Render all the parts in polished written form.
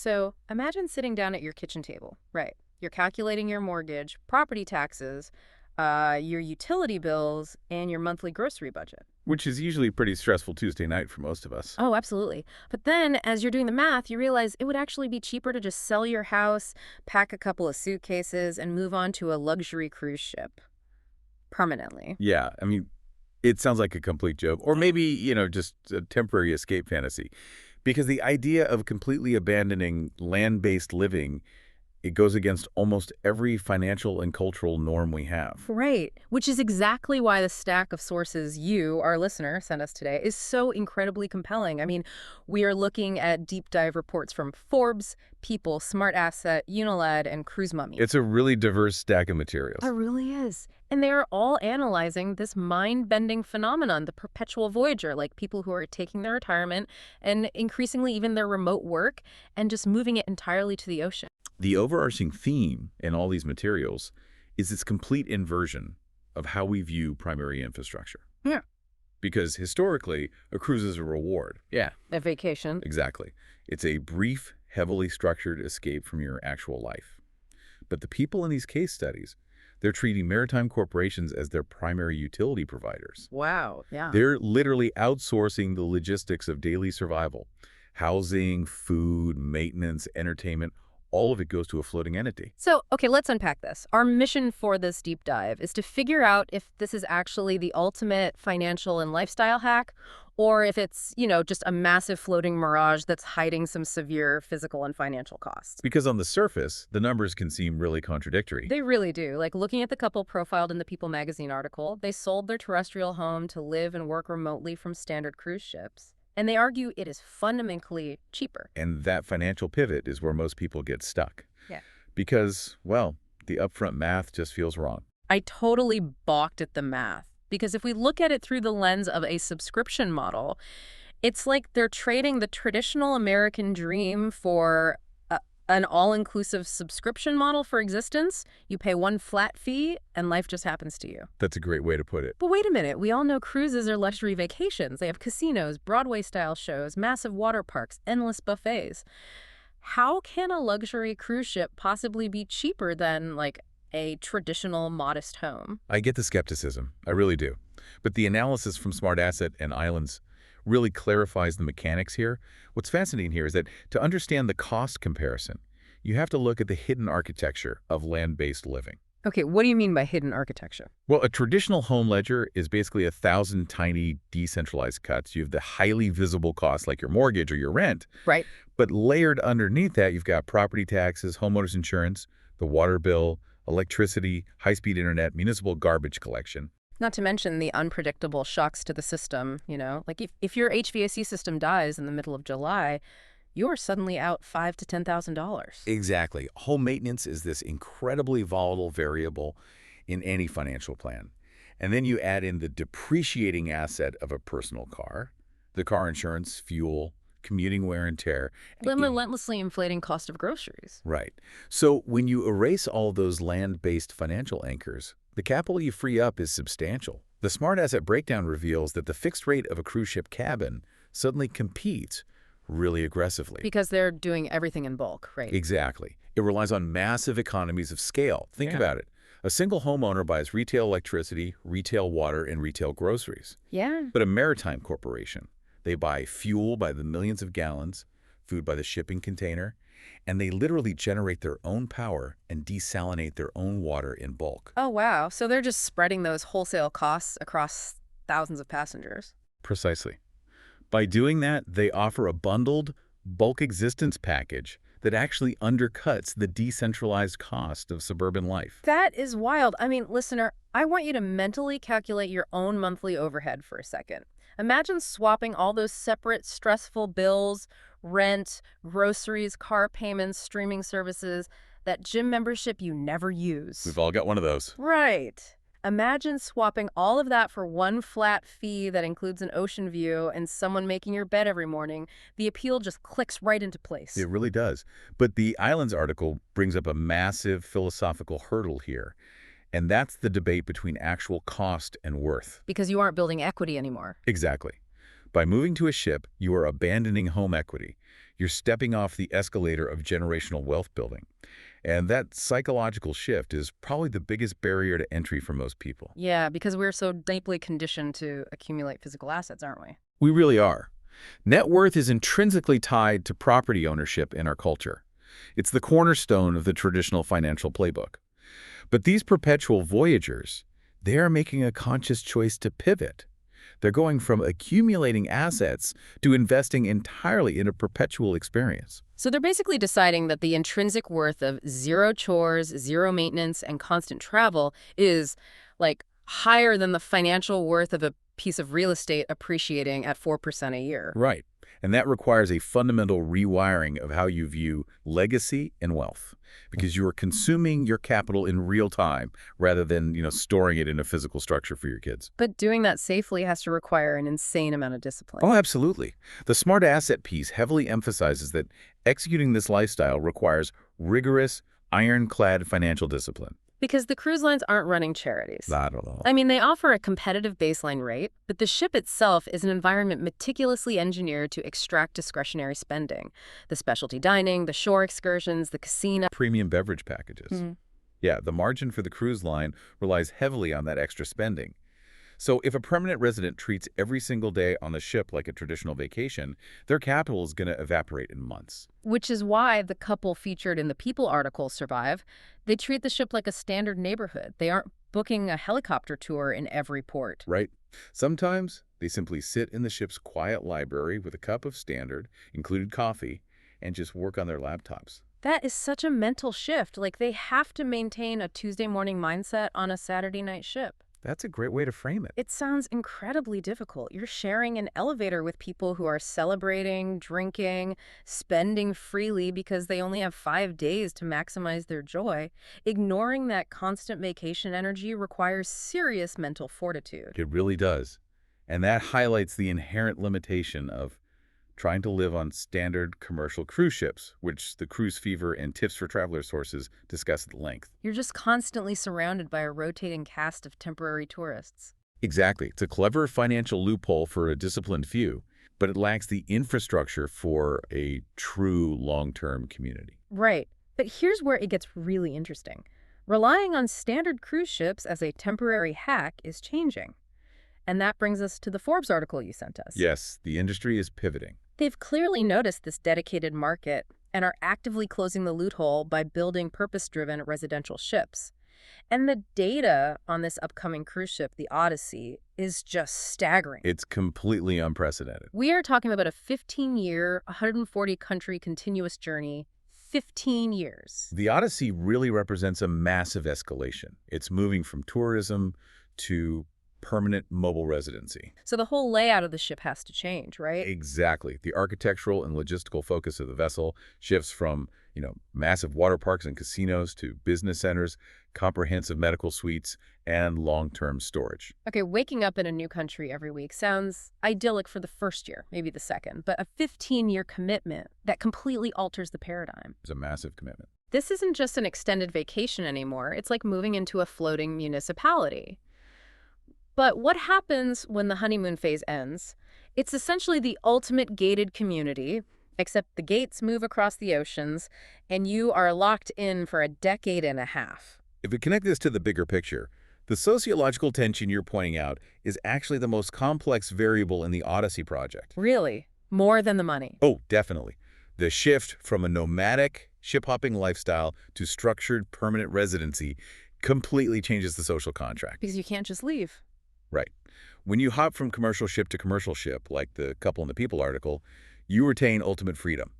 So imagine sitting down at your kitchen table, right? You're calculating your mortgage, property taxes, your utility bills, and your monthly grocery budget. Which is usually a pretty stressful Tuesday night for most of us. Oh, absolutely. But then, as you're doing the math, you realize it would actually be cheaper to just sell your house, pack a couple of suitcases, and move on to a luxury cruise ship permanently. Yeah, I mean, it sounds like a complete joke. Or maybe, just a temporary escape fantasy. Because the idea of completely abandoning land-based living, it goes against almost every financial and cultural norm we have. Right, which is exactly why the stack of sources you, our listener, sent us today is so incredibly compelling. I mean, we are looking at deep dive reports from Forbes, People, Smart Asset, Unilad, and Cruise Mummy. It's a really diverse stack of materials. It really is. And they are all analyzing this mind-bending phenomenon, the perpetual voyager, like people who are taking their retirement and increasingly even their remote work and just moving it entirely to the ocean. The overarching theme in all these materials is its complete inversion of how we view primary infrastructure. Yeah. Because historically, a cruise is a reward. Yeah. A vacation. Exactly. It's a brief, heavily structured escape from your actual life. But the people in these case studies, they're treating maritime corporations as their primary utility providers. Wow. Yeah. They're literally outsourcing the logistics of daily survival. Housing, food, maintenance, entertainment, all of it goes to a floating entity. So, okay, let's unpack this. Our mission for this deep dive is to figure out if this is actually the ultimate financial and lifestyle hack, or if it's, just a massive floating mirage that's hiding some severe physical and financial costs. Because on the surface, the numbers can seem really contradictory. They really do. Like looking at the couple profiled in the People magazine article, they sold their terrestrial home to live and work remotely from standard cruise ships. And they argue it is fundamentally cheaper. And that financial pivot is where most people get stuck. Yeah. Because, well, the upfront math just feels wrong. I totally balked at the math. Because if we look at it through the lens of a subscription model, it's like they're trading the traditional American dream for an all-inclusive subscription model for existence. You pay one flat fee, and life just happens to you. That's a great way to put it. But wait a minute. We all know cruises are luxury vacations. They have casinos, Broadway-style shows, massive water parks, endless buffets. How can a luxury cruise ship possibly be cheaper than, like, a traditional modest home? I get the skepticism. I really do. But the analysis from Smart Asset and Islands really clarifies the mechanics here. What's fascinating here is that to understand the cost comparison, you have to look at the hidden architecture of land-based living. Okay, what do you mean by hidden architecture? Well, a traditional home ledger is basically 1,000 tiny decentralized cuts. You have the highly visible costs like your mortgage or your rent. Right. But layered underneath that, you've got property taxes, homeowners insurance, the water bill, electricity, high-speed internet, municipal garbage collection. Not to mention the unpredictable shocks to the system, Like if your HVAC system dies in the middle of July, you're suddenly out $5,000 to $10,000. Exactly. Home maintenance is this incredibly volatile variable in any financial plan. And then you add in the depreciating asset of a personal car, the car insurance, fuel, commuting wear and tear. The relentlessly inflating cost of groceries. Right. So when you erase all those land-based financial anchors, the capital you free up is substantial. The Smart Asset Breakdown reveals that the fixed rate of a cruise ship cabin suddenly competes really aggressively. Because they're doing everything in bulk, right? Exactly. It relies on massive economies of scale. Think about it. A single homeowner buys retail electricity, retail water, and retail groceries. Yeah. But a maritime corporation, they buy fuel by the millions of gallons, food by the shipping container, and they literally generate their own power and desalinate their own water in bulk. Oh, wow. So they're just spreading those wholesale costs across thousands of passengers. Precisely. By doing that, they offer a bundled, bulk existence package that actually undercuts the decentralized cost of suburban life. That is wild. I mean, listener, I want you to mentally calculate your own monthly overhead for a second. Imagine swapping all those separate, stressful bills, rent, groceries, car payments, streaming services, that gym membership you never use. We've all got one of those. Right. Imagine swapping all of that for one flat fee that includes an ocean view and someone making your bed every morning. The appeal just clicks right into place. It really does. But the Islands article brings up a massive philosophical hurdle here. And that's the debate between actual cost and worth. Because you aren't building equity anymore. Exactly. By moving to a ship, you are abandoning home equity. You're stepping off the escalator of generational wealth building. And that psychological shift is probably the biggest barrier to entry for most people. Yeah, because we're so deeply conditioned to accumulate physical assets, aren't we? We really are. Net worth is intrinsically tied to property ownership in our culture. It's the cornerstone of the traditional financial playbook. But these perpetual voyagers, they are making a conscious choice to pivot. They're going from accumulating assets to investing entirely in a perpetual experience. So they're basically deciding that the intrinsic worth of zero chores, zero maintenance, and constant travel is, like, higher than the financial worth of a piece of real estate appreciating at 4% a year. Right. And that requires a fundamental rewiring of how you view legacy and wealth, because you are consuming your capital in real time rather than, storing it in a physical structure for your kids. But doing that safely has to require an insane amount of discipline. Oh, absolutely. The smart asset piece heavily emphasizes that executing this lifestyle requires rigorous, ironclad financial discipline. Because the cruise lines aren't running charities. Not at all. I mean, they offer a competitive baseline rate, but the ship itself is an environment meticulously engineered to extract discretionary spending. The specialty dining, the shore excursions, the casino. Premium beverage packages. Yeah, the margin for the cruise line relies heavily on that extra spending. So if a permanent resident treats every single day on the ship like a traditional vacation, their capital is going to evaporate in months. Which is why the couple featured in the People article survive. They treat the ship like a standard neighborhood. They aren't booking a helicopter tour in every port. Right. Sometimes they simply sit in the ship's quiet library with a cup of standard, included coffee, and just work on their laptops. That is such a mental shift. Like, they have to maintain a Tuesday morning mindset on a Saturday night ship. That's a great way to frame it. It sounds incredibly difficult. You're sharing an elevator with people who are celebrating, drinking, spending freely because they only have 5 days to maximize their joy. Ignoring that constant vacation energy requires serious mental fortitude. It really does. And that highlights the inherent limitation of trying to live on standard commercial cruise ships, which the Cruise Fever and Tips for Travelers sources discuss at length. You're just constantly surrounded by a rotating cast of temporary tourists. Exactly. It's a clever financial loophole for a disciplined few, but it lacks the infrastructure for a true long-term community. Right. But here's where it gets really interesting. Relying on standard cruise ships as a temporary hack is changing. And that brings us to the Forbes article you sent us. Yes, the industry is pivoting. They've clearly noticed this dedicated market and are actively closing the loophole by building purpose-driven residential ships. And the data on this upcoming cruise ship, the Odyssey, is just staggering. It's completely unprecedented. We are talking about a 15-year, 140-country continuous journey. 15 years. The Odyssey really represents a massive escalation. It's moving from tourism to permanent mobile residency. So the whole layout of the ship has to change, right? Exactly. The architectural and logistical focus of the vessel shifts from, massive water parks and casinos to business centers, comprehensive medical suites, and long-term storage. Okay, waking up in a new country every week sounds idyllic for the first year, maybe the second, but a 15-year commitment that completely alters the paradigm. It's a massive commitment. This isn't just an extended vacation anymore. It's like moving into a floating municipality. But what happens when the honeymoon phase ends? It's essentially the ultimate gated community, except the gates move across the oceans, and you are locked in for a decade and a half. If we connect this to the bigger picture, the sociological tension you're pointing out is actually the most complex variable in the Odyssey project. Really? More than the money? Oh, definitely. The shift from a nomadic, ship-hopping lifestyle to structured permanent residency completely changes the social contract. Because you can't just leave. Right. When you hop from commercial ship to commercial ship, like the couple in the People article, you retain ultimate freedom.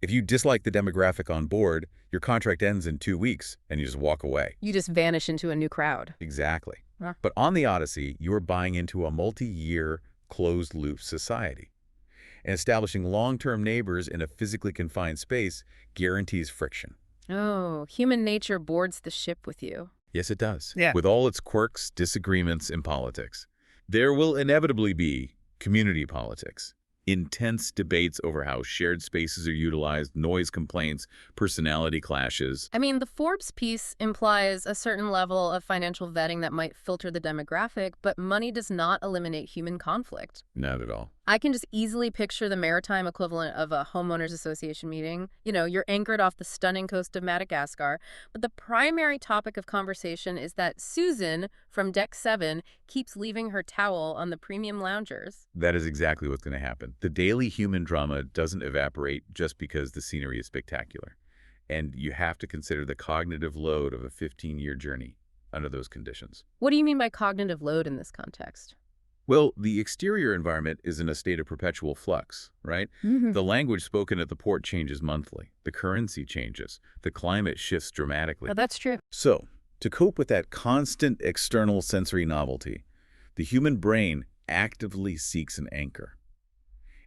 If you dislike the demographic on board, your contract ends in 2 weeks and you just walk away. You just vanish into a new crowd. Exactly. Huh. But on the Odyssey, you're buying into a multi-year closed-loop society. And establishing long-term neighbors in a physically confined space guarantees friction. Oh, human nature boards the ship with you. Yes, it does. Yeah. With all its quirks, disagreements, and politics. There will inevitably be community politics. Intense debates over how shared spaces are utilized, noise complaints, personality clashes. I mean, the Forbes piece implies a certain level of financial vetting that might filter the demographic, but money does not eliminate human conflict. Not at all. I can just easily picture the maritime equivalent of a homeowners association meeting. You know, you're anchored off the stunning coast of Madagascar, but the primary topic of conversation is that Susan from Deck 7 keeps leaving her towel on the premium loungers. That is exactly what's going to happen. The daily human drama doesn't evaporate just because the scenery is spectacular. And you have to consider the cognitive load of a 15-year journey under those conditions. What do you mean by cognitive load in this context? Well, the exterior environment is in a state of perpetual flux, right? The language spoken at the port changes monthly. The currency changes. The climate shifts dramatically. Oh, that's true. So, to cope with that constant external sensory novelty, the human brain actively seeks an anchor.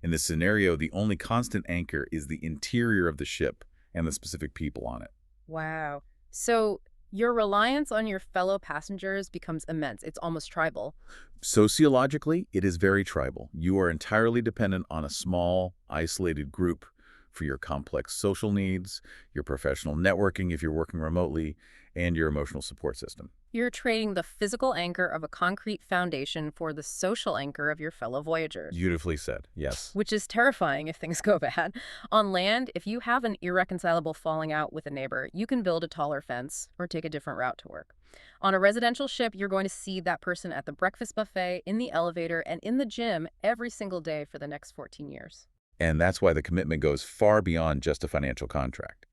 In this scenario, the only constant anchor is the interior of the ship and the specific people on it. Wow. So your reliance on your fellow passengers becomes immense. It's almost tribal. Sociologically, it is very tribal. You are entirely dependent on a small, isolated group for your complex social needs, your professional networking if you're working remotely, and your emotional support system. You're trading the physical anchor of a concrete foundation for the social anchor of your fellow voyagers. Beautifully said, yes. Which is terrifying if things go bad. On land, if you have an irreconcilable falling out with a neighbor, you can build a taller fence or take a different route to work. On a residential ship, you're going to see that person at the breakfast buffet, in the elevator, and in the gym every single day for the next 14 years. And that's why the commitment goes far beyond just a financial contract.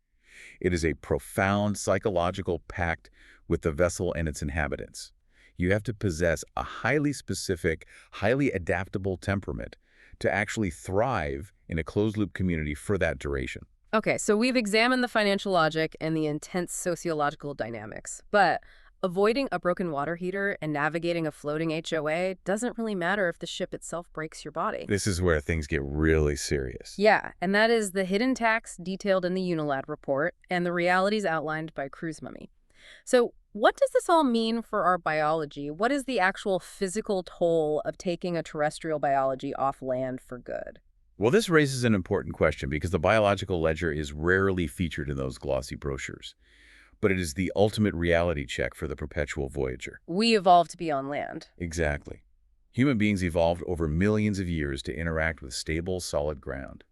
It is a profound psychological pact with the vessel and its inhabitants. You have to possess a highly specific, highly adaptable temperament to actually thrive in a closed-loop community for that duration. Okay, so we've examined the financial logic and the intense sociological dynamics, but avoiding a broken water heater and navigating a floating HOA doesn't really matter if the ship itself breaks your body. This is where things get really serious. Yeah, and that is the hidden tax detailed in the Unilad report and the realities outlined by Cruise Mummy. So what does this all mean for our biology? What is the actual physical toll of taking a terrestrial biology off land for good? Well, this raises an important question because the biological ledger is rarely featured in those glossy brochures. But it is the ultimate reality check for the Perpetual Voyager. We evolved to be on land. Exactly. Human beings evolved over millions of years to interact with stable, solid ground.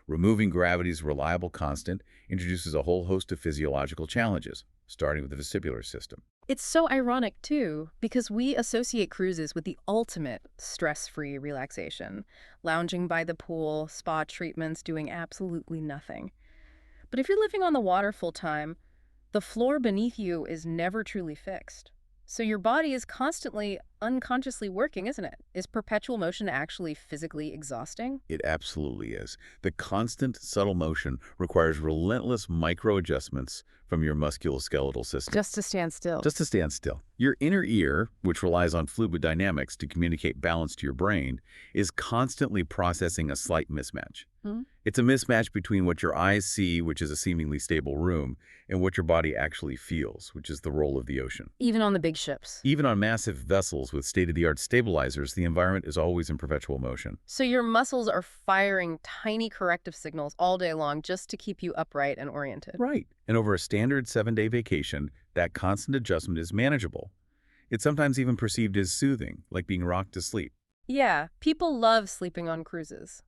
Removing gravity's reliable constant introduces a whole host of physiological challenges, starting with the vestibular system. It's so ironic, too, because we associate cruises with the ultimate stress-free relaxation, lounging by the pool, spa treatments, doing absolutely nothing. But if you're living on the water full-time, the floor beneath you is never truly fixed. So your body is constantly, unconsciously working, isn't it? Is perpetual motion actually physically exhausting? It absolutely is. The constant, subtle motion requires relentless micro-adjustments from your musculoskeletal system. Just to stand still. Just to stand still. Your inner ear, which relies on fluid dynamics to communicate balance to your brain, is constantly processing a slight mismatch. It's a mismatch between what your eyes see, which is a seemingly stable room, and what your body actually feels, which is the roll of the ocean. Even on the big ships. Even on massive vessels with state-of-the-art stabilizers, the environment is always in perpetual motion. So your muscles are firing tiny corrective signals all day long just to keep you upright and oriented. Right. And over a standard 7-day vacation, that constant adjustment is manageable. It's sometimes even perceived as soothing, like being rocked to sleep. Yeah, people love sleeping on cruises.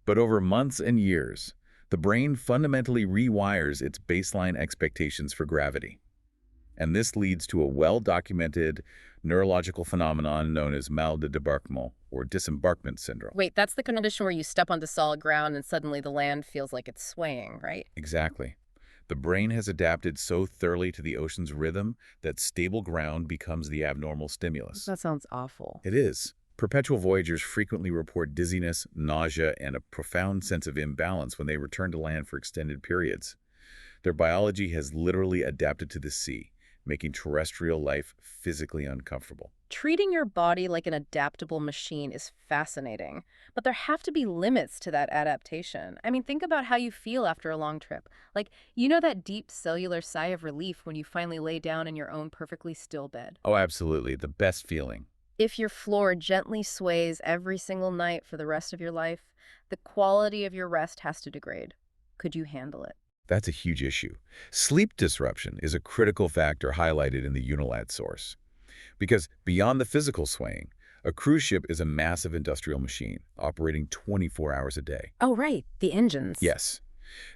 But over months and years, the brain fundamentally rewires its baseline expectations for gravity. And this leads to a well-documented neurological phenomenon known as mal de débarquement, or disembarkment syndrome. Wait, that's the condition where you step onto solid ground and suddenly the land feels like it's swaying, right? Exactly. The brain has adapted so thoroughly to the ocean's rhythm that stable ground becomes the abnormal stimulus. That sounds awful. It is. Perpetual voyagers frequently report dizziness, nausea, and a profound sense of imbalance when they return to land for extended periods. Their biology has literally adapted to the sea, making terrestrial life physically uncomfortable. Treating your body like an adaptable machine is fascinating, but there have to be limits to that adaptation. I mean, think about how you feel after a long trip. Like, you know that deep cellular sigh of relief when you finally lay down in your own perfectly still bed? Oh, absolutely. The best feeling. If your floor gently sways every single night for the rest of your life, the quality of your rest has to degrade. Could you handle it? That's a huge issue. Sleep disruption is a critical factor highlighted in the Unilad source. Because beyond the physical swaying, A cruise ship is a massive industrial machine operating 24 hours a day. Oh, right, the engines. Yes,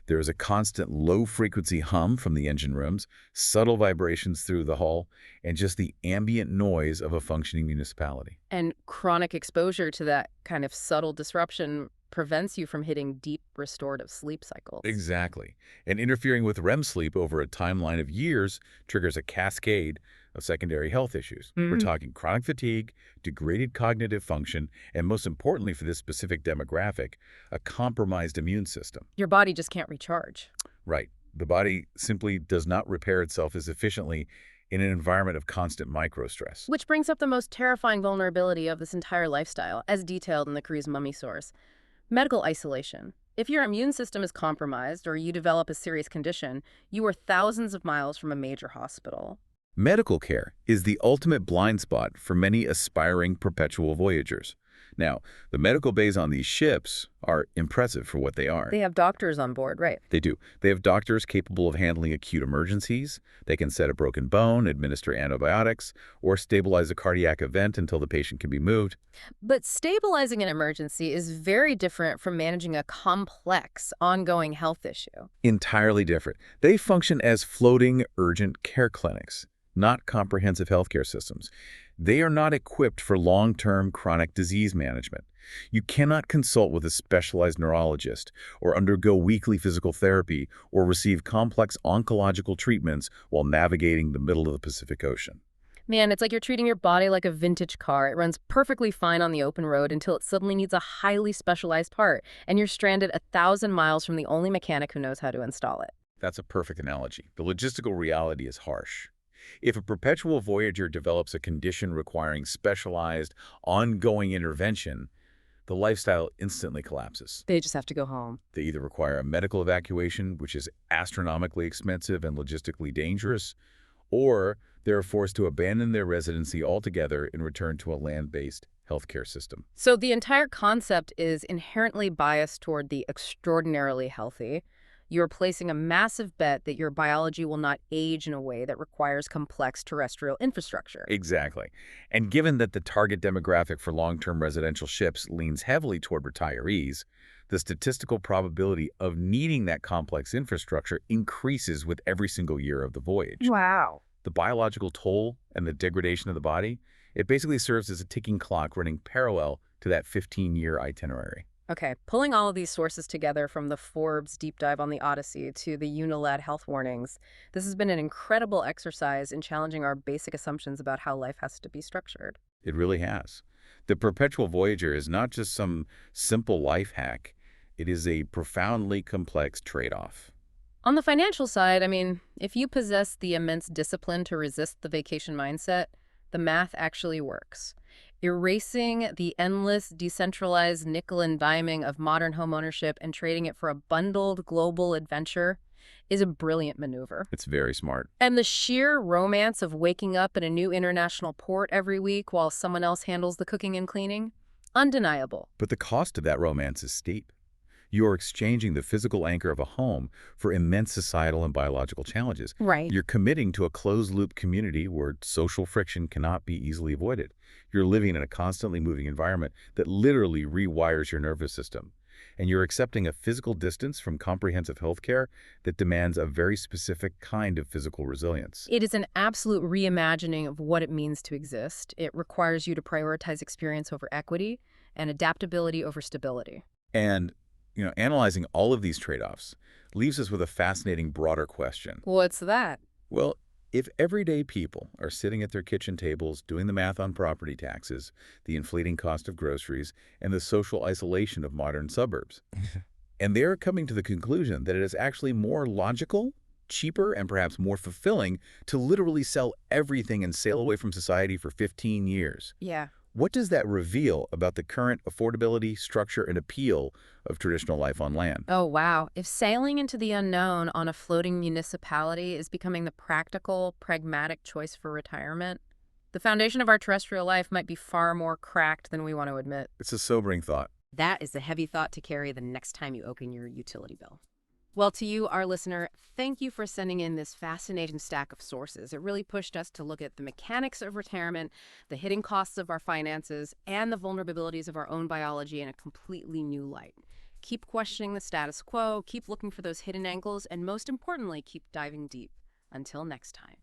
there is a constant low-frequency hum from the engine rooms, subtle vibrations through the hull, and just the ambient noise of a functioning municipality. And chronic exposure to that kind of subtle disruption prevents you from hitting deep restorative sleep cycles. Exactly. And interfering with REM sleep over a timeline of years triggers a cascade of secondary health issues. We're Mhm. talking chronic fatigue, degraded cognitive function, and most importantly for this specific demographic, a compromised immune system. Your body just can't recharge. Right. The body simply does not repair itself as efficiently in an environment of constant microstress. Which brings up the most terrifying vulnerability of this entire lifestyle, as detailed in the Cruise Mummy source. Medical isolation. If your immune system is compromised or you develop a serious condition, you are thousands of miles from a major hospital. Medical care is the ultimate blind spot for many aspiring perpetual voyagers. Now, the medical bays on these ships are impressive for what they are. They have doctors on board, right? They do. They have doctors capable of handling acute emergencies. They can set a broken bone, administer antibiotics, or stabilize a cardiac event until the patient can be moved. But stabilizing an emergency is very different from managing a complex, ongoing health issue. Entirely different. They function as floating urgent care clinics, not comprehensive healthcare systems. They are not equipped for long-term chronic disease management. You cannot consult with a specialized neurologist or undergo weekly physical therapy or receive complex oncological treatments while navigating the middle of the Pacific Ocean. Man, it's like you're treating your body like a vintage car. It runs perfectly fine on the open road until it suddenly needs a highly specialized part, and you're stranded 1,000 miles from the only mechanic who knows how to install it. That's a perfect analogy. The logistical reality is harsh. If a perpetual voyager develops a condition requiring specialized, ongoing intervention, the lifestyle instantly collapses. They just have to go home. They either require a medical evacuation, which is astronomically expensive and logistically dangerous, or they're forced to abandon their residency altogether and return to a land-based healthcare system. So the entire concept is inherently biased toward the extraordinarily healthy. You're placing a massive bet that your biology will not age in a way that requires complex terrestrial infrastructure. Exactly. And given that the target demographic for long-term residential ships leans heavily toward retirees, the statistical probability of needing that complex infrastructure increases with every single year of the voyage. Wow. The biological toll and the degradation of the body, it basically serves as a ticking clock running parallel to that 15-year itinerary. Okay, pulling all of these sources together from the Forbes deep dive on the Odyssey to the UNILAD health warnings, this has been an incredible exercise in challenging our basic assumptions about how life has to be structured. It really has. The Perpetual Voyager is not just some simple life hack. It is a profoundly complex trade-off. On the financial side, I mean, if you possess the immense discipline to resist the vacation mindset, the math actually works. Erasing the endless, decentralized nickel and diming of modern homeownership and trading it for a bundled global adventure is a brilliant maneuver. It's very smart. And the sheer romance of waking up in a new international port every week while someone else handles the cooking and cleaning? Undeniable. But the cost of that romance is steep. You are exchanging the physical anchor of a home for immense societal and biological challenges. Right. You're committing to a closed-loop community where social friction cannot be easily avoided. You're living in a constantly moving environment that literally rewires your nervous system. And you're accepting a physical distance from comprehensive healthcare that demands a very specific kind of physical resilience. It is an absolute reimagining of what it means to exist. It requires you to prioritize experience over equity and adaptability over stability. And analyzing all of these trade-offs leaves us with a fascinating broader question. What's that? Well, if everyday people are sitting at their kitchen tables doing the math on property taxes, the inflating cost of groceries, and the social isolation of modern suburbs, and they're coming to the conclusion that it is actually more logical, cheaper, and perhaps more fulfilling to literally sell everything and sail away from society for 15 years. Yeah. What does that reveal about the current affordability, structure, and appeal of traditional life on land? Oh, wow. If sailing into the unknown on a floating municipality is becoming the practical, pragmatic choice for retirement, the foundation of our terrestrial life might be far more cracked than we want to admit. It's a sobering thought. That is a heavy thought to carry the next time you open your utility bill. Well, to you, our listener, thank you for sending in this fascinating stack of sources. It really pushed us to look at the mechanics of retirement, the hidden costs of our finances, and the vulnerabilities of our own biology in a completely new light. Keep questioning the status quo, keep looking for those hidden angles, and most importantly, keep diving deep. Until next time.